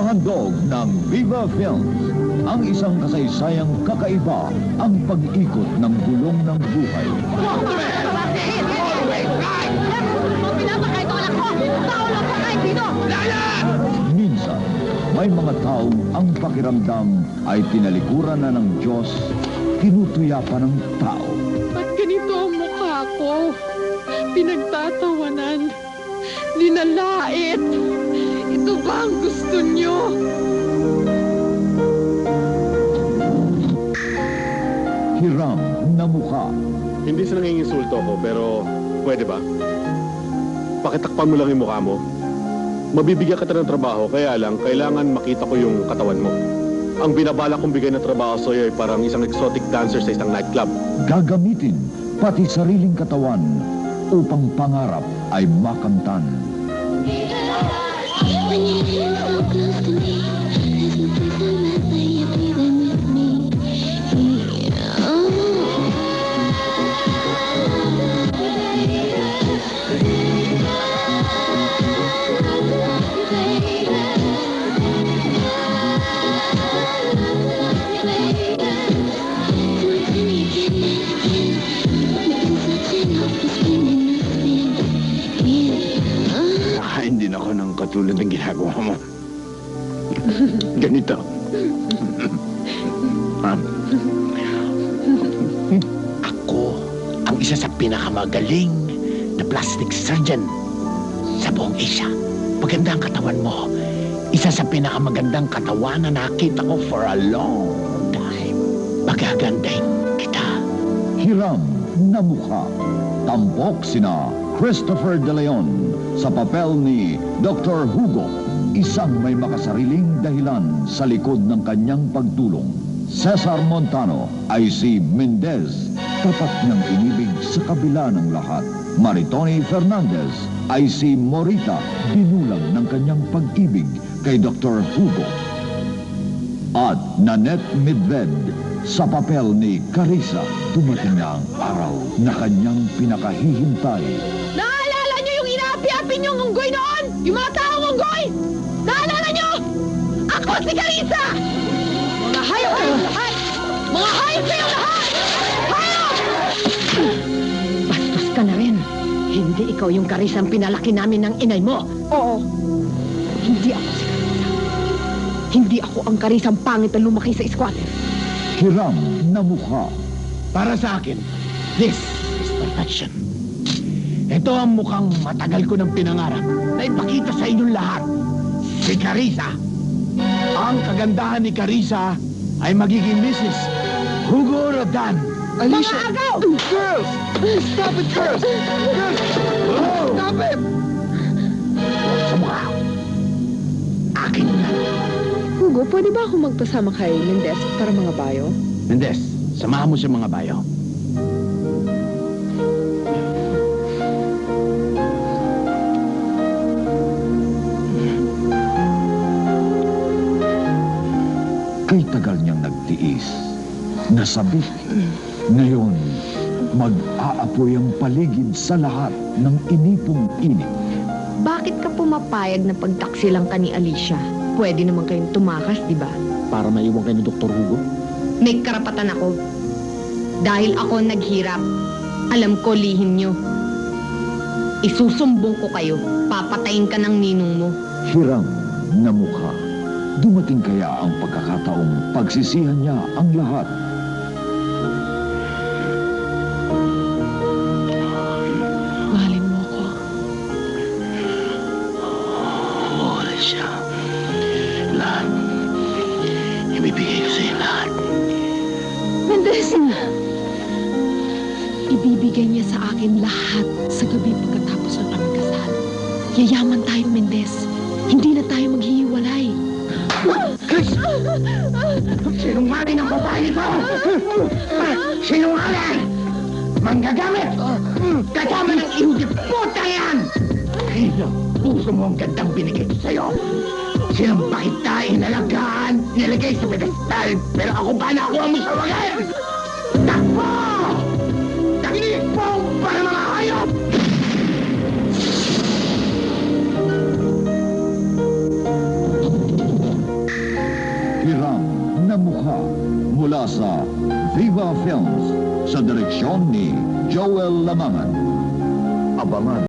Inihahandog ng Viva Films ang isang kasaysayang kakaiba ang pag-ikot ng gulong ng buhay. Minsan, may mga taong ang pakiramdam ay tinalikuran na ng Diyos, tinutuya pa ng tao. Ba't ganito ang mukha ko? Pinagtatawanan, linalait. Ito ba ang gusto niyo? Hiram na mukha. Hindi sa nanginginsulto ko, pero pwede ba? Pakitakpan mo lang yung mukha mo. Mabibigyan kita ng trabaho, kaya lang kailangan makita ko yung katawan mo. Ang binabala kong bigay na trabaho sa'yo ay parang isang exotic dancer sa isang nightclub. Gagamitin pati sariling katawan upang pangarap ay makamtan. When you feel so close to me, there's no place I'd rather you be than with me. Hindi na ako ng katulad ng ginagawa mo. Ganito. Ako ang isa sa pinakamagaling na plastic surgeon sa buong Asia. Maganda ang katawan mo. Isa sa pinakamagandang katawan na nakita ko for a long time. Magagandahin kita. Hiram na mukha. Tampok sina Christopher De Leon sa papel ni Dr. Hugo, isang may makasariling dahilan sa likod ng kanyang pagtulong. Cesar Montano ay si Mendez, tapat niyang inibig sa kabila ng lahat. Maritoni Fernandez ay si Morita, binulag ng kanyang pag-ibig kay Dr. Hugo. At Nanette Medved sa papel ni Carissa, dumating na ang araw na kanyang pinakahihintay. Naalala niyo yung inaapi-api niyong unggoy noon? Yung mga taong unggoy? Naalala niyo? Ako si Carissa! Mga hayop kayong lahat! Mga hayop kayong lahat! Hayop! Bastos ka na rin. Hindi ikaw yung Carissa ang pinalaki namin ng inay mo. Oo. Hindi ako si Carissa. Hindi ako ang Carissa ang pangit na lumaki sa squatter. Hiram na mukha. Para sa akin, this is perfection. Ito ang mukhang matagal ko ng pinangarap na ipakita sa inyong lahat. Si Carissa. Ang kagandahan ni Carissa ay magiging Mrs. Hugo Rodan. Alicia! Mga agaw! Girls! Stop it, girls! Girls! Oh! Stop it! Sa mukha. Akin na. Hugo, pwede ba ako magpasama kay Mendez para mga bayo? Mendez, samahan mo siya mga bayo. Kay tagal niyang nagtiis, nasabik. Ngayon, mag-aapoy ang paligid sa lahat ng inipong inip. Bakit ka pumapayag na pagtaksilang ka ni Alicia? Pwede naman kayong tumakas, di ba? Para maiwan kayo ni Dr. Hugo? May karapatan ako. Dahil ako naghirap. Alam ko lihim nyo. Isusumbong ko kayo. Papatayin ka ng ninong mo. Hiram na mukha. Dumating kaya ang pagkakataong pagsisihan niya ang lahat. Mahalin mo ko. Oo, Alicia. Lahat. Ibibigay ko sa'yo lahat. Mendez! Ibibigay niya sa akin lahat sa gabi pagkatapos ng aming kasal. Yayaman tayo, Mendez. Hindi na tayo maghihiwalay. Chris! Sinungaling ang babae nito! Sinungaling! Manggagamit! Kasama ng ihudip puta yan! Puso mo ang gandang binigay ko sa'yo. Sinamba kita, inalagaan, nilagay sa pedestal, pero ako ba nakuha mo sa wagan? Takbo! Taginig po para mga hayop! Hiram na Mukha mula sa Viva Films sa direksyon ni Joel Lamangan. Abangan